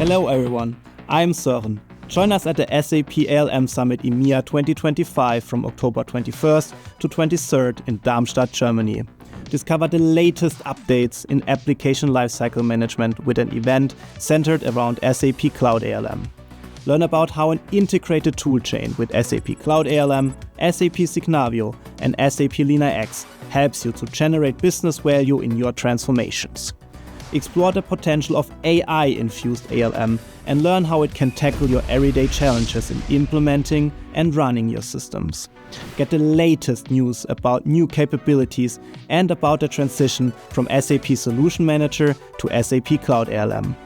Hello everyone, I'm Sören. Join us at the SAP ALM Summit EMEA 2025 from October 21st to 23rd in Darmstadt, Germany. Discover the latest updates in application lifecycle management with an event centered around SAP Cloud ALM. Learn about how an integrated toolchain with SAP Cloud ALM, SAP Signavio, and SAP LeanIX helps you to generate business value in your transformations. Explore the potential of AI-infused ALM and learn how it can tackle your everyday challenges in implementing and running your systems. Get the latest news about new capabilities and about the transition from SAP Solution Manager to SAP Cloud ALM.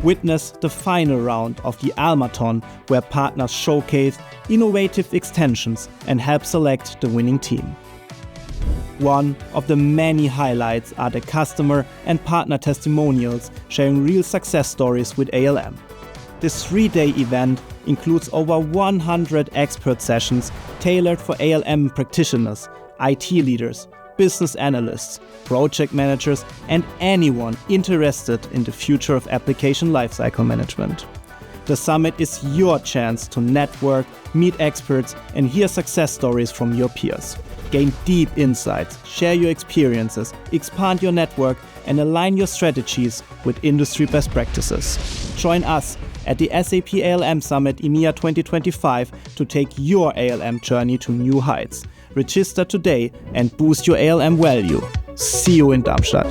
Witness the final round of the Almathon, where partners showcase innovative extensions and help select the winning team. One of the many highlights are the customer and partner testimonials sharing real success stories with ALM. This 3-day event includes over 100 expert sessions tailored for ALM practitioners, IT leaders, business analysts, project managers, and anyone interested in the future of application lifecycle management. The summit is your chance to network, meet experts, and hear success stories from your peers. Gain deep insights, share your experiences, expand your network, and align your strategies with industry best practices. Join us at the SAP ALM Summit EMEA 2025 to take your ALM journey to new heights. Register today and boost your ALM value. See you in Darmstadt.